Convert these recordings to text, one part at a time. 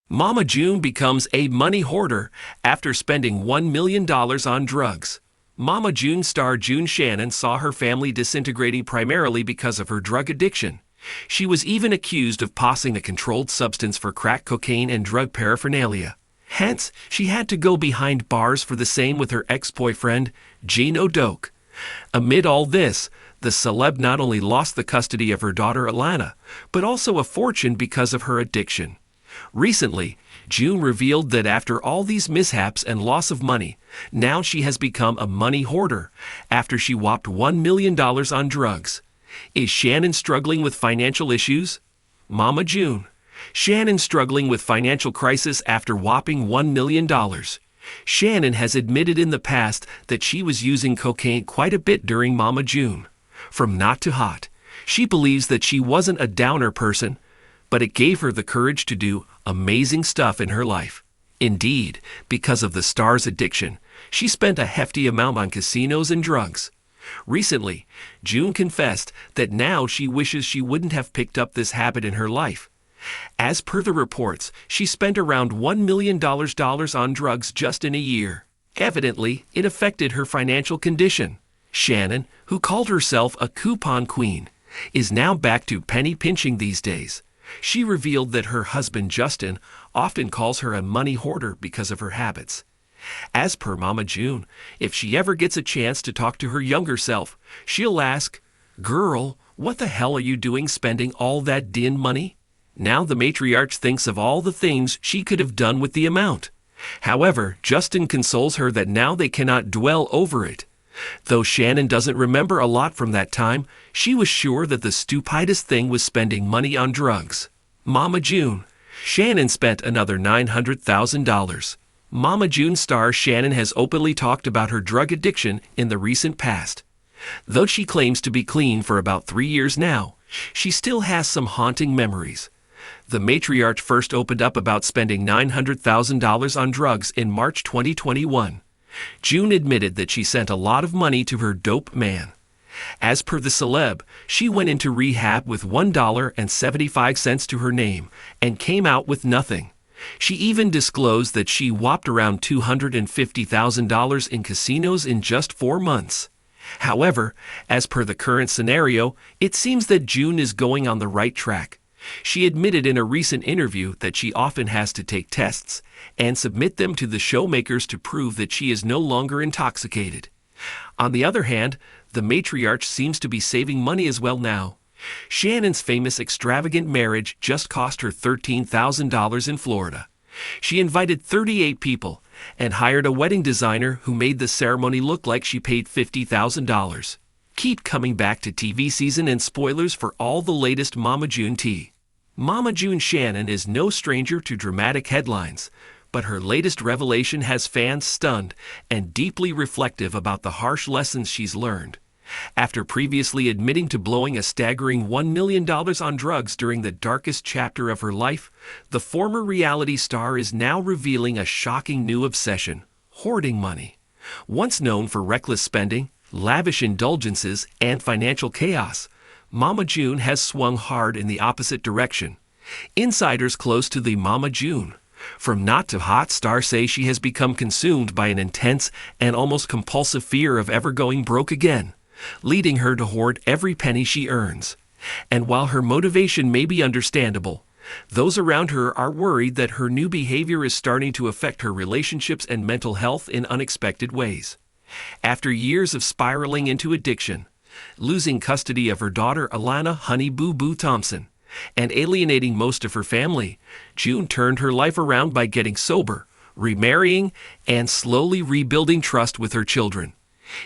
Mama June becomes a money hoarder after spending $1 million on drugs. Mama June star June Shannon saw her family disintegrating primarily because of her drug addiction. She was even accused of possessing a controlled substance for crack cocaine and drug paraphernalia. Hence, she had to go behind bars for the same with her ex-boyfriend, Gino Doak. Amid all this, the celeb not only lost the custody of her daughter Alana, but also a fortune because of her addiction. Recently, June revealed that after all these mishaps and loss of money, now she has become a money hoarder after she whopped $1 million on drugs. Is Shannon struggling with financial issues? Mama June. Shannon struggling with financial crisis after whopping $1 million. Shannon has admitted in the past that she was using cocaine quite a bit during Mama June. From not to hot, she believes that she wasn't a downer person, but it gave her the courage to do amazing stuff in her life. Indeed, because of the star's addiction, she spent a hefty amount on casinos and drugs. Recently, June confessed that now she wishes she wouldn't have picked up this habit in her life. As per the reports, she spent around $1 million on drugs just in a year. Evidently, it affected her financial condition. Shannon, who called herself a coupon queen, is now back to penny pinching these days. She revealed that her husband Justin often calls her a money hoarder because of her habits. As per Mama June, if she ever gets a chance to talk to her younger self, she'll ask, "Girl, what the hell are you doing spending all that din money?" Now the matriarch thinks of all the things she could have done with the amount. However, Justin consoles her that now they cannot dwell over it. Though Shannon doesn't remember a lot from that time, she was sure that the stupidest thing was spending money on drugs. Mama June. Shannon spent another $900,000. Mama June star Shannon has openly talked about her drug addiction in the recent past. Though she claims to be clean for about 3 years now, she still has some haunting memories. The matriarch first opened up about spending $900,000 on drugs in March 2021. June admitted that she sent a lot of money to her dope man. As per the celeb, she went into rehab with $1.75 to her name and came out with nothing. She even disclosed that she whopped around $250,000 in casinos in just 4 months. However, as per the current scenario, it seems that June is going on the right track. She admitted in a recent interview that she often has to take tests and submit them to the showmakers to prove that she is no longer intoxicated. On the other hand, the matriarch seems to be saving money as well now. Shannon's famous extravagant marriage just cost her $13,000 in Florida. She invited 38 people and hired a wedding designer who made the ceremony look like she paid $50,000. Keep coming back to TV season and spoilers for all the latest Mama June tea. Mama June Shannon is no stranger to dramatic headlines, but her latest revelation has fans stunned and deeply reflective about the harsh lessons she's learned. After previously admitting to blowing a staggering $1 million on drugs during the darkest chapter of her life, the former reality star is now revealing a shocking new obsession: hoarding money. Once known for reckless spending, lavish indulgences, and financial chaos, Mama June has swung hard in the opposite direction. Insiders close to the Mama June, from not to hot star, say she has become consumed by an intense and almost compulsive fear of ever going broke again, leading her to hoard every penny she earns. And while her motivation may be understandable, those around her are worried that her new behavior is starting to affect her relationships and mental health in unexpected ways. After years of spiraling into addiction, losing custody of her daughter Alana Honey Boo Boo Thompson, and alienating most of her family, June turned her life around by getting sober, remarrying, and slowly rebuilding trust with her children.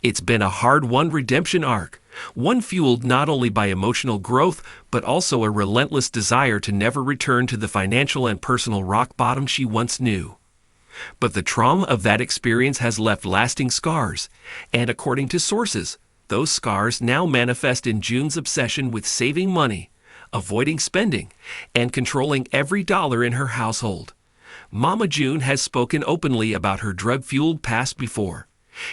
It's been a hard-won redemption arc, one fueled not only by emotional growth, but also a relentless desire to never return to the financial and personal rock bottom she once knew. But the trauma of that experience has left lasting scars, and according to sources, those scars now manifest in June's obsession with saving money, avoiding spending, and controlling every dollar in her household. Mama June has spoken openly about her drug-fueled past before.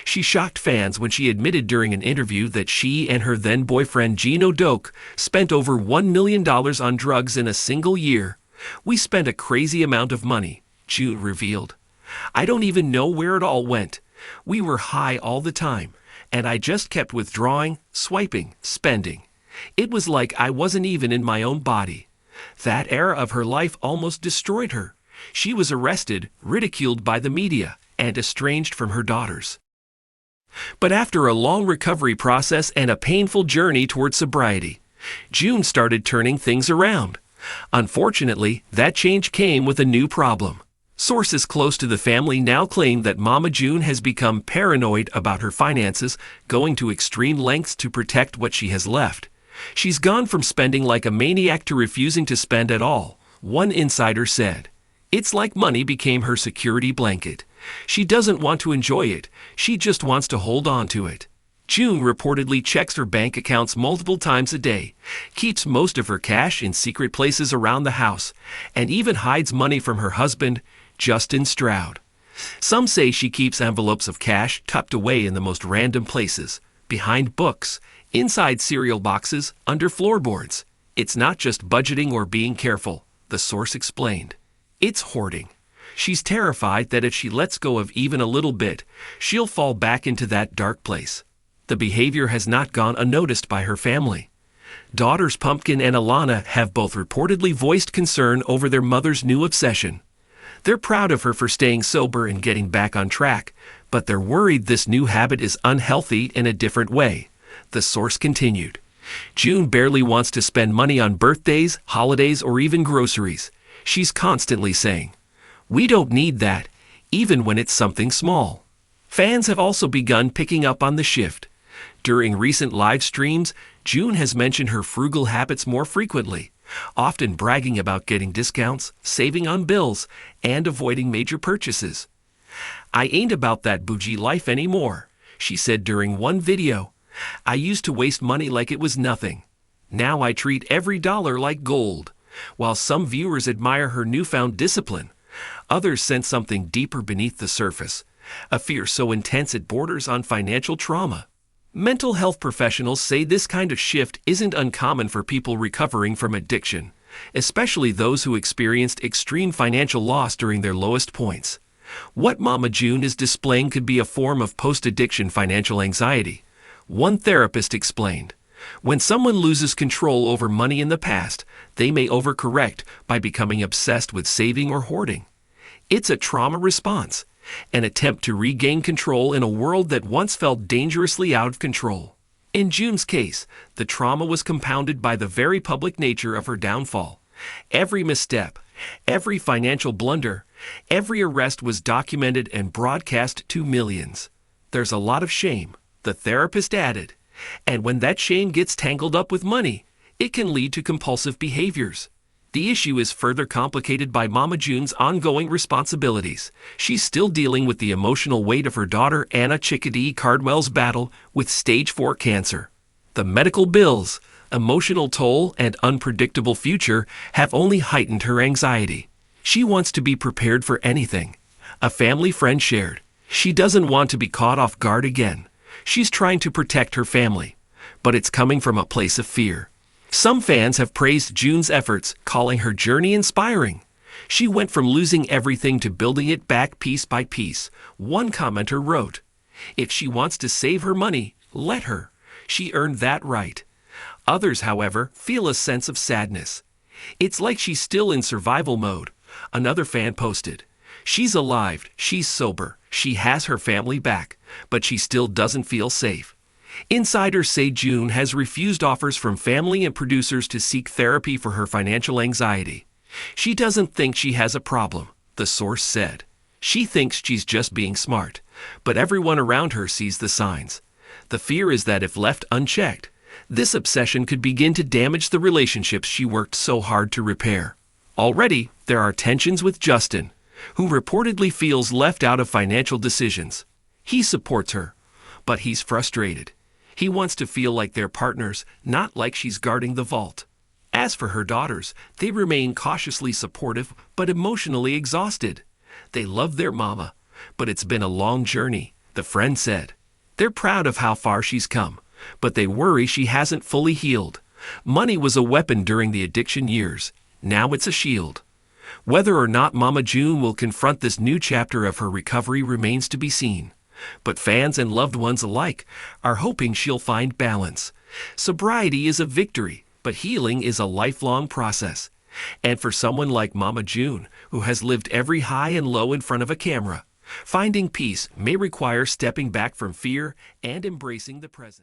She shocked fans when she admitted during an interview that she and her then-boyfriend Gino Doak spent over $1 million on drugs in a single year, We spent a crazy amount of money, June revealed. I don't even know where it all went. We were high all the time, and I just kept withdrawing, swiping, spending. It was like I wasn't even in my own body. That era of her life almost destroyed her. She was arrested, ridiculed by the media, and estranged from her daughters. But after a long recovery process and a painful journey toward sobriety, June started turning things around. Unfortunately, that change came with a new problem. Sources close to the family now claim that Mama June has become paranoid about her finances, going to extreme lengths to protect what she has left. She's gone from spending like a maniac to refusing to spend at all, one insider said. It's like money became her security blanket. She doesn't want to enjoy it, she just wants to hold on to it. June reportedly checks her bank accounts multiple times a day, keeps most of her cash in secret places around the house, and even hides money from her husband, Justin Stroud. Some say she keeps envelopes of cash tucked away in the most random places, behind books, inside cereal boxes, under floorboards. It's not just budgeting or being careful, the source explained. It's hoarding. She's terrified that if she lets go of even a little bit, she'll fall back into that dark place. The behavior has not gone unnoticed by her family. Daughters Pumpkin and Alana have both reportedly voiced concern over their mother's new obsession. They're proud of her for staying sober and getting back on track, but they're worried this new habit is unhealthy in a different way, the source continued. June barely wants to spend money on birthdays, holidays, or even groceries. She's constantly saying, "We don't need that," even when it's something small. Fans have also begun picking up on the shift. During recent live streams, June has mentioned her frugal habits more frequently, often bragging about getting discounts, saving on bills, and avoiding major purchases. "I ain't about that bougie life anymore," she said during one video. "I used to waste money like it was nothing. Now I treat every dollar like gold." While some viewers admire her newfound discipline, others sense something deeper beneath the surface, a fear so intense it borders on financial trauma. Mental health professionals say this kind of shift isn't uncommon for people recovering from addiction, especially those who experienced extreme financial loss during their lowest points. What Mama June is displaying could be a form of post-addiction financial anxiety. One therapist explained, "When someone loses control over money in the past, they may overcorrect by becoming obsessed with saving or hoarding. It's a trauma response, an attempt to regain control in a world that once felt dangerously out of control." In June's case, the trauma was compounded by the very public nature of her downfall. Every misstep, every financial blunder, every arrest was documented and broadcast to millions. "There's a lot of shame," the therapist added, "and when that shame gets tangled up with money, it can lead to compulsive behaviors." The issue is further complicated by Mama June's ongoing responsibilities. She's still dealing with the emotional weight of her daughter Anna Chickadee Cardwell's battle with stage 4 cancer. The medical bills, emotional toll, and unpredictable future have only heightened her anxiety. She wants to be prepared for anything. A family friend shared, "She doesn't want to be caught off guard again. She's trying to protect her family, but it's coming from a place of fear." Some fans have praised June's efforts, calling her journey inspiring. "She went from losing everything to building it back piece by piece," one commenter wrote. "If she wants to save her money, let her. She earned that right." Others, however, feel a sense of sadness. "It's like she's still in survival mode," another fan posted. "She's alive, she's sober, she has her family back, but she still doesn't feel safe." Insiders say June has refused offers from family and producers to seek therapy for her financial anxiety. "She doesn't think she has a problem," the source said. "She thinks she's just being smart, but everyone around her sees the signs." The fear is that if left unchecked, this obsession could begin to damage the relationships she worked so hard to repair. Already, there are tensions with Justin, who reportedly feels left out of financial decisions. He supports her, but he's frustrated. He wants to feel like they're partners, not like she's guarding the vault. As for her daughters, they remain cautiously supportive but emotionally exhausted. They love their mama, but it's been a long journey, the friend said. They're proud of how far she's come, but they worry she hasn't fully healed. Money was a weapon during the addiction years. Now it's a shield. Whether or not Mama June will confront this new chapter of her recovery remains to be seen. But fans and loved ones alike are hoping she'll find balance. Sobriety is a victory, but healing is a lifelong process. And for someone like Mama June, who has lived every high and low in front of a camera, finding peace may require stepping back from fear and embracing the present.